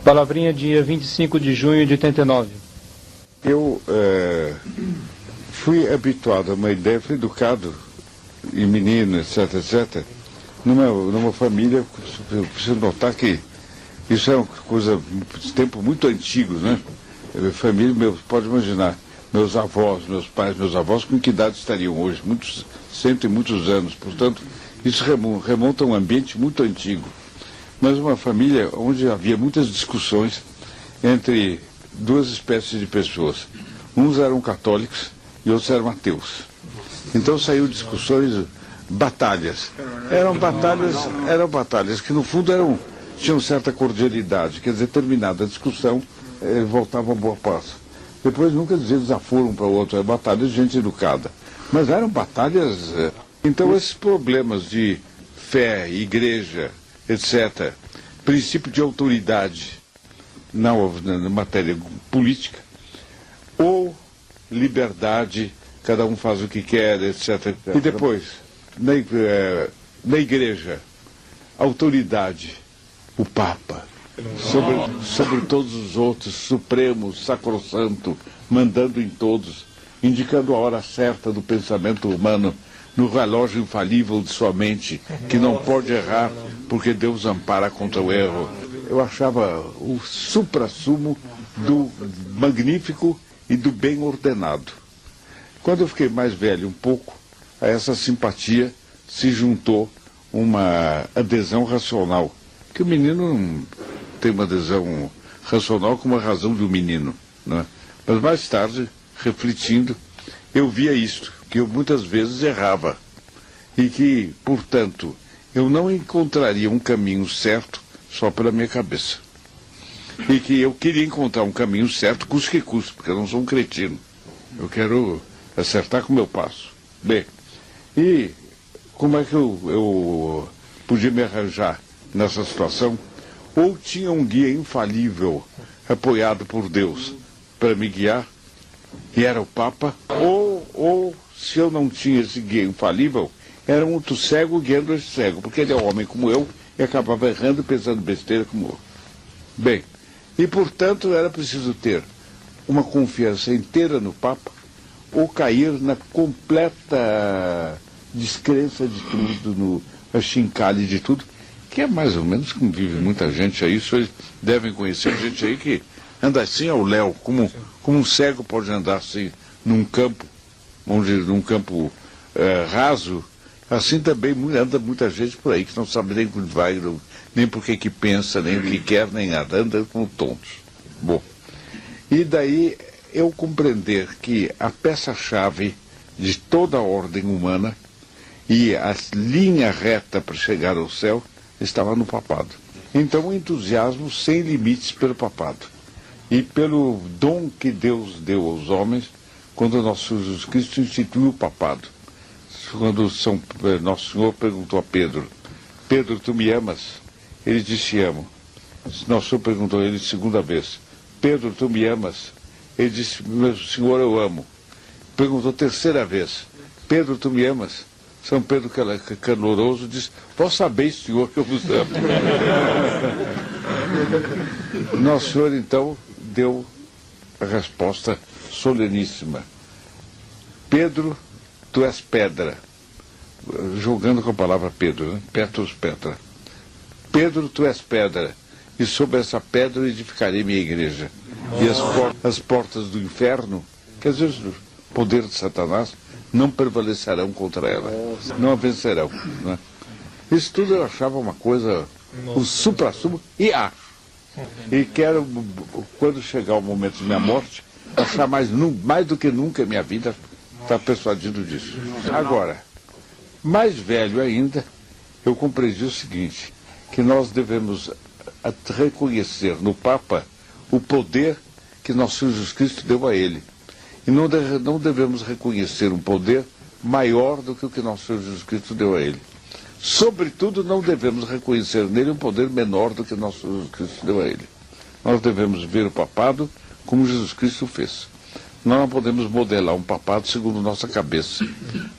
Palavrinha, dia 25 de junho de 89. Eu fui habituado a uma ideia, fui educado em menino, etc, etc, numa família. Eu preciso notar que isso é uma coisa de tempo muito antigo, né? Família, pode imaginar, meus avós, meus pais, meus avós, com que idade estariam hoje? Cento e muitos anos. Portanto, isso remonta a um ambiente muito antigo. Mas uma família onde havia muitas discussões entre duas espécies de pessoas. Uns eram católicos e outros eram ateus. Então saiu discussões, batalhas. Eram batalhas que no fundo tinham certa cordialidade, quer dizer, terminada a discussão, voltavam a boa paz. Depois nunca dizia desaforo um para o outro, batalhas de gente educada. Mas eram batalhas. Então esses problemas de fé, igreja, etc., princípio de autoridade na matéria política, ou liberdade, cada um faz o que quer, etc. E depois, na igreja, autoridade, o Papa, sobre todos os outros, supremo, sacrossanto, mandando em todos, indicando a hora certa do pensamento humano, no relógio infalível de sua mente, que não pode errar, porque Deus ampara contra o erro. Eu achava o suprassumo do magnífico e do bem ordenado. Quando eu fiquei mais velho um pouco, a essa simpatia se juntou uma adesão racional, que o menino não tem uma adesão racional como a razão do menino, né? Mas mais tarde, refletindo, eu via isto, que eu muitas vezes errava, e que, portanto, eu não encontraria um caminho certo só pela minha cabeça. E que eu queria encontrar um caminho certo, custe que custe, porque eu não sou um cretino. Eu quero acertar com o meu passo. Bem, e como é que eu podia me arranjar nessa situação? Ou tinha um guia infalível, apoiado por Deus, para me guiar, e era o Papa, ou se eu não tinha esse guia infalível, era um outro cego guiando esse cego, porque ele é um homem como eu e acabava errando e pensando besteira como eu. Bem, e portanto era preciso ter uma confiança inteira no Papa ou cair na completa descrença de tudo, no achincalhe de tudo, que é mais ou menos como vive muita gente aí. Vocês devem conhecer gente aí que anda assim ao léu, como um cego pode andar assim num campo, num campo raso. Assim também anda muita gente por aí que não sabe nem onde vai, nem por que pensa, nem o que quer, nem nada, anda como tontos. Bom, e daí eu compreender que a peça-chave de toda a ordem humana e a linha reta para chegar ao céu estava no papado. Então o entusiasmo sem limites pelo papado e pelo dom que Deus deu aos homens quando nosso Jesus Cristo instituiu o papado. Quando Nosso Senhor perguntou a Pedro: Pedro, tu me amas? Ele disse: amo. Nosso Senhor perguntou a ele segunda vez: Pedro, tu me amas? Ele disse: meu Senhor, eu amo. Perguntou terceira vez: Pedro, tu me amas? São Pedro, caloroso, disse: vós sabeis, Senhor, que eu vos amo. Nosso Senhor, então, deu a resposta soleníssima: Pedro, tu és pedra. Jogando com a palavra Pedro, né? Petrus, Petra. Pedro, tu és pedra, e sobre essa pedra edificarei minha igreja. E as portas do inferno, quer dizer, o poder de Satanás, não prevalecerão contra ela, não a vencerão, né? Isso tudo eu achava uma coisa, o supra-sumo, e acho. E quero, quando chegar o momento de minha morte, achar mais do que nunca em minha vida, estar persuadido disso. Agora, mais velho ainda, eu compreendi o seguinte, que nós devemos reconhecer no Papa o poder que nosso Jesus Cristo deu a ele. E não devemos reconhecer um poder maior do que o que nosso Senhor Jesus Cristo deu a ele. Sobretudo, não devemos reconhecer nele um poder menor do que nosso Jesus Cristo deu a ele. Nós devemos ver o papado como Jesus Cristo fez. Nós não podemos modelar um papado segundo nossa cabeça.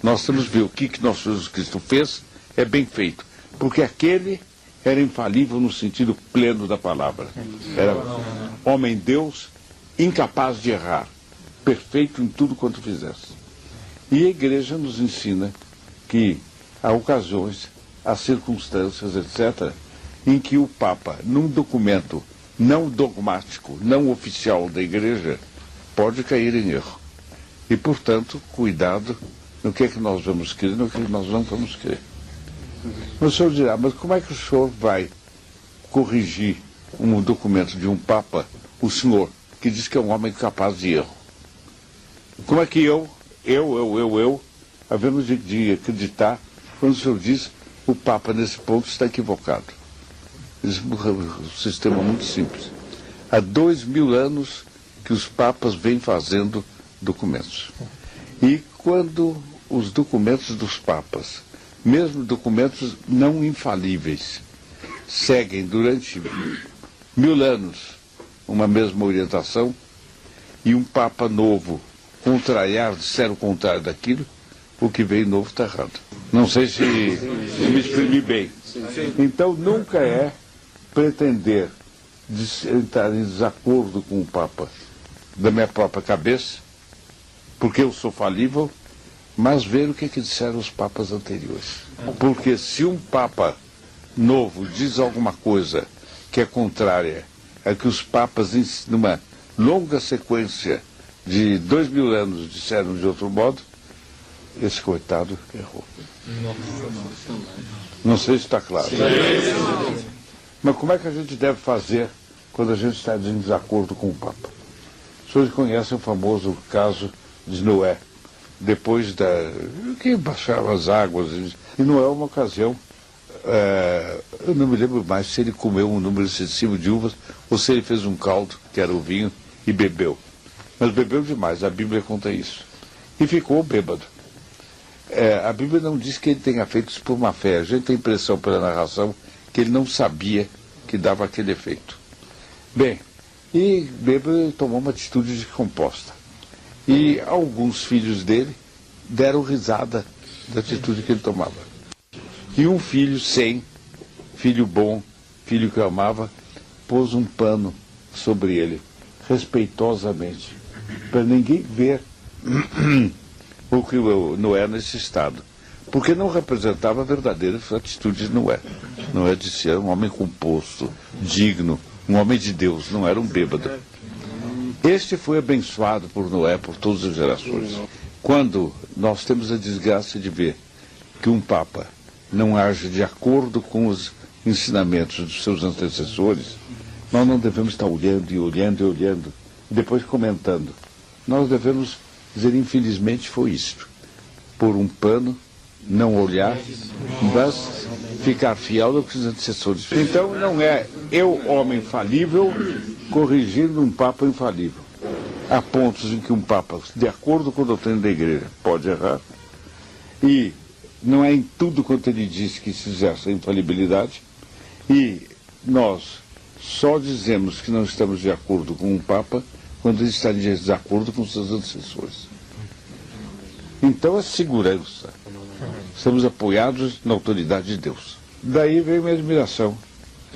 Nós temos que ver o que nosso Jesus Cristo fez é bem feito. Porque aquele era infalível no sentido pleno da palavra. Era homem-deus, incapaz de errar, perfeito em tudo quanto fizesse. E a igreja nos ensina que há ocasiões, há circunstâncias, etc., em que o Papa, num documento não dogmático, não oficial da igreja, pode cair em erro. E, portanto, cuidado no que é que nós vamos crer e no que é que nós não vamos crer. O senhor dirá, mas como é que o senhor vai corrigir um documento de um Papa, o senhor, que diz que é um homem capaz de erro? Como é que eu, havemos de acreditar quando o senhor diz o Papa nesse ponto está equivocado? Esse é um sistema muito simples. Há 2000 anos que os Papas vêm fazendo documentos. E quando os documentos dos Papas, mesmo documentos não infalíveis, seguem durante 1000 anos uma mesma orientação, e um Papa novo contrariar, disser o contrário daquilo, o que vem novo está errado. Não sei se me exprimi bem. Então nunca é pretender entrar em desacordo com o Papa da minha própria cabeça, porque eu sou falível, mas ver o que disseram os Papas anteriores. Porque se um Papa novo diz alguma coisa que é contrária a que os Papas, numa longa sequência de 2000 anos, disseram de outro modo, esse coitado errou. Não sei se está claro. Mas como é que a gente deve fazer quando a gente está em desacordo com o Papa? Os senhores conhecem o famoso caso de Noé, depois que baixaram as águas. E Noé, uma ocasião, eu não me lembro mais se ele comeu um número excessivo de uvas ou se ele fez um caldo, que era o vinho, e bebeu. Mas bebeu demais, a Bíblia conta isso. E ficou bêbado. A Bíblia não diz que ele tenha feito isso por má fé. A gente tem a impressão pela narração que ele não sabia que dava aquele efeito. Bem, e bêbado tomou uma atitude descomposta. E alguns filhos dele deram risada da atitude que ele tomava. E um filho filho bom, filho que amava, pôs um pano sobre ele, respeitosamente, para ninguém ver o que Noé nesse estado. Porque não representava a verdadeira atitude de Noé. Noé disse, era um homem composto, digno, um homem de Deus, não era um bêbado. Este foi abençoado por Noé por todas as gerações. Quando nós temos a desgraça de ver que um Papa não age de acordo com os ensinamentos dos seus antecessores, nós não devemos estar olhando e olhando e olhando, e depois comentando. Nós devemos dizer, infelizmente foi isto. Pôr um pano, não olhar, mas ficar fiel ao que os antecessores fizeram. Então não é eu, homem falível, corrigindo um Papa infalível. Há pontos em que um Papa, de acordo com a doutrina da Igreja, pode errar, e não é em tudo quanto ele diz que se exerce a infalibilidade, e nós só dizemos que não estamos de acordo com um Papa quando ele está de desacordo com seus antecessores. Então é segurança. Estamos apoiados na autoridade de Deus. Daí veio minha admiração.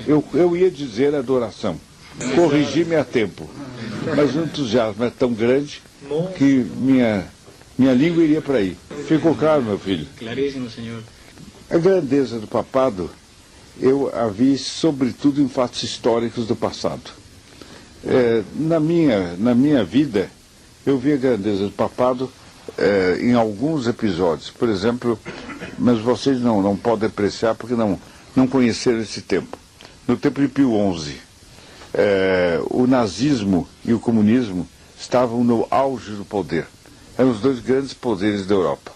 Eu ia dizer adoração. Corrigi-me a tempo. Mas o entusiasmo é tão grande que minha língua iria para aí. Ficou claro, meu filho? Claríssimo, senhor. A grandeza do papado eu a vi sobretudo em fatos históricos do passado. Na minha vida, eu vi a grandeza do papado em alguns episódios. Por exemplo, mas vocês não podem apreciar porque não conheceram esse tempo. No tempo de Pio XI, o nazismo e o comunismo estavam no auge do poder. Eram os dois grandes poderes da Europa.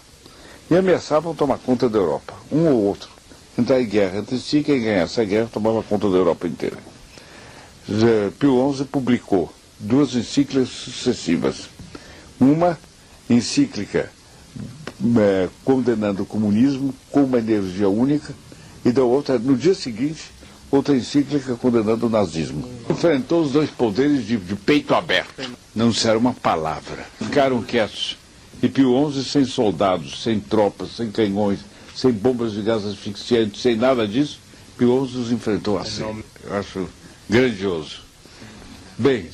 E ameaçavam tomar conta da Europa, um ou outro. Entrar em guerra entre si, quem ganhasse a guerra tomava conta da Europa inteira. Pio XI publicou 2 encíclicas sucessivas. Uma encíclica condenando o comunismo com uma energia única, e da outra, no dia seguinte, outra encíclica condenando o nazismo. Enfrentou os dois poderes de peito aberto. Não disseram uma palavra. Ficaram quietos. E Pio XI, sem soldados, sem tropas, sem canhões, sem bombas de gás asfixiantes, sem nada disso, Pio XI os enfrentou assim. Eu acho grandioso. Bem,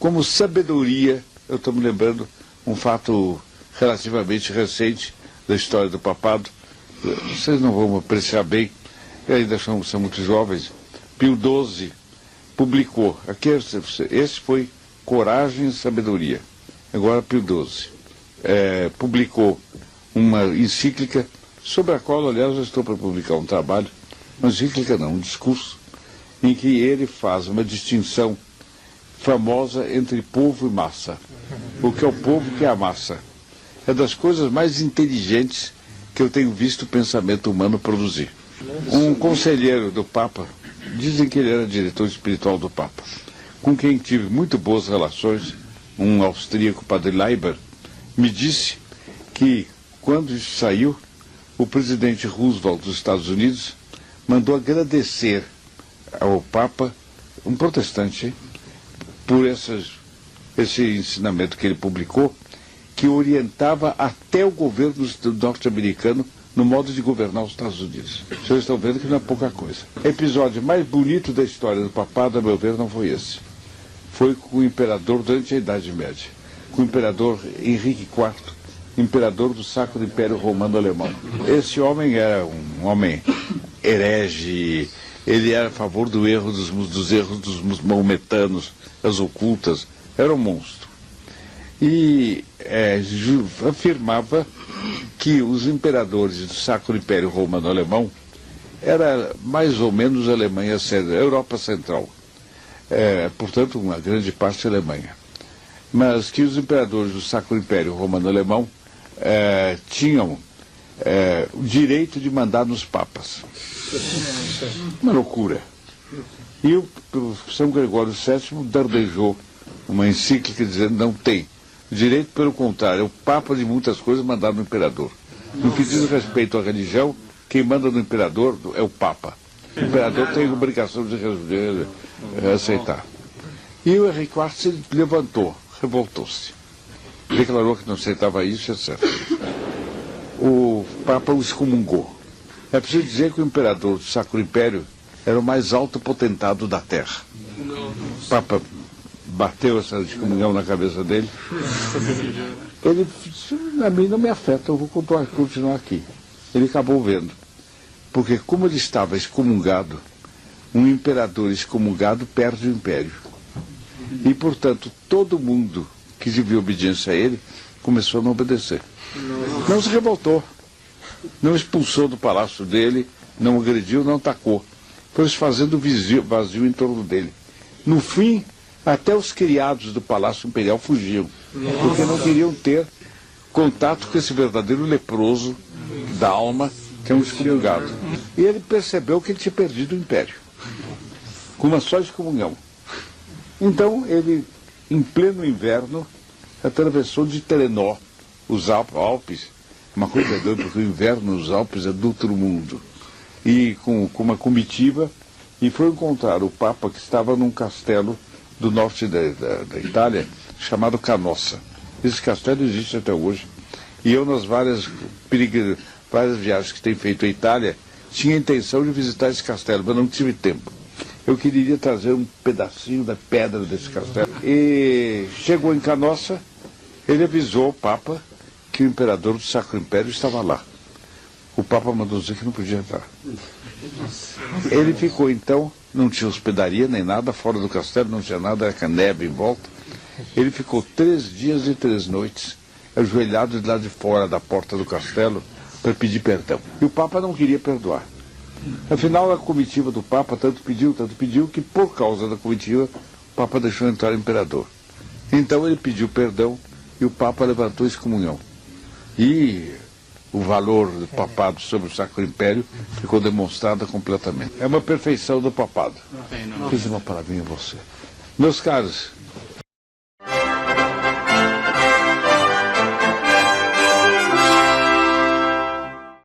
como sabedoria, eu estou me lembrando um fato relativamente recente da história do papado. Vocês não vão apreciar bem, ainda são muito jovens. Pio XII publicou, esse foi Coragem e Sabedoria. Agora Pio XII publicou uma encíclica, sobre a qual, aliás, eu estou para publicar um trabalho, uma encíclica não, um discurso, em que ele faz uma distinção famosa entre povo e massa. O que é o povo, o que é a massa. É das coisas mais inteligentes que eu tenho visto o pensamento humano produzir. Um conselheiro do Papa, dizem que ele era diretor espiritual do Papa, com quem tive muito boas relações, um austríaco, padre Leiber, me disse que, quando isso saiu, o presidente Roosevelt dos Estados Unidos mandou agradecer ao Papa, um protestante, hein, por esse ensinamento que ele publicou, que orientava até o governo norte-americano no modo de governar os Estados Unidos. Vocês estão vendo que não é pouca coisa. O episódio mais bonito da história do papado, a meu ver, não foi esse. Foi com o imperador durante a Idade Média, com o imperador Henrique IV, imperador do Sacro Império Romano Alemão. Esse homem era um homem herege, ele era a favor dos erros dos maometanos, das ocultas, era um monstro. E afirmava que os imperadores do Sacro Império Romano Alemão era mais ou menos a Alemanha, a Europa Central. Portanto, uma grande parte da Alemanha. Mas que os imperadores do Sacro Império Romano Alemão tinham o direito de mandar nos papas. Uma loucura. E o São Gregório VII dardejou uma encíclica dizendo não tem. O direito, pelo contrário, é o Papa de muitas coisas mandar no imperador. No que diz respeito à religião, quem manda no imperador é o Papa. O imperador tem a obrigação de aceitar. E o Henrique IV se levantou, revoltou-se. Declarou que não aceitava isso, etc. O Papa o excomungou. É preciso dizer que o imperador do Sacro Império era o mais alto potentado da Terra. O Papa bateu essa excomunhão na cabeça dele. Ele disse, a mim não me afeta, eu vou continuar aqui. Ele acabou vendo. Porque como ele estava excomungado, um imperador excomungado perde o império. E, portanto, todo mundo que devia obediência a ele começou a não obedecer. Não se revoltou. Não expulsou do palácio dele, não agrediu, não atacou. Foi se fazendo vazio em torno dele. No fim, até os criados do Palácio Imperial fugiam, porque não queriam ter contato com esse verdadeiro leproso da alma, que é um excomungado. E ele percebeu que ele tinha perdido o império, com uma só excomunhão. Então ele, em pleno inverno, atravessou de Trenó os Alpes, uma coisa doida, porque o inverno nos Alpes é do outro mundo, e com uma comitiva, e foi encontrar o Papa que estava num castelo do norte da Itália, chamado Canossa. Esse castelo existe até hoje. E eu, nas várias viagens que tenho feito à Itália, tinha a intenção de visitar esse castelo, mas não tive tempo. Eu queria trazer um pedacinho da pedra desse castelo. E chegou em Canossa, ele avisou o Papa que o imperador do Sacro Império estava lá. O Papa mandou dizer que não podia entrar. Ele ficou, então, não tinha hospedaria nem nada, fora do castelo não tinha nada, era neve em volta. Ele ficou 3 dias e 3 noites, ajoelhado de lá de fora da porta do castelo, para pedir perdão. E o Papa não queria perdoar. Afinal, a comitiva do Papa tanto pediu, que por causa da comitiva, o Papa deixou entrar o imperador. Então ele pediu perdão e o Papa levantou a excomunhão. E o valor do papado sobre o Sacro Império ficou demonstrado completamente. É uma perfeição do papado. Fiz uma palavrinha a você. Meus caros,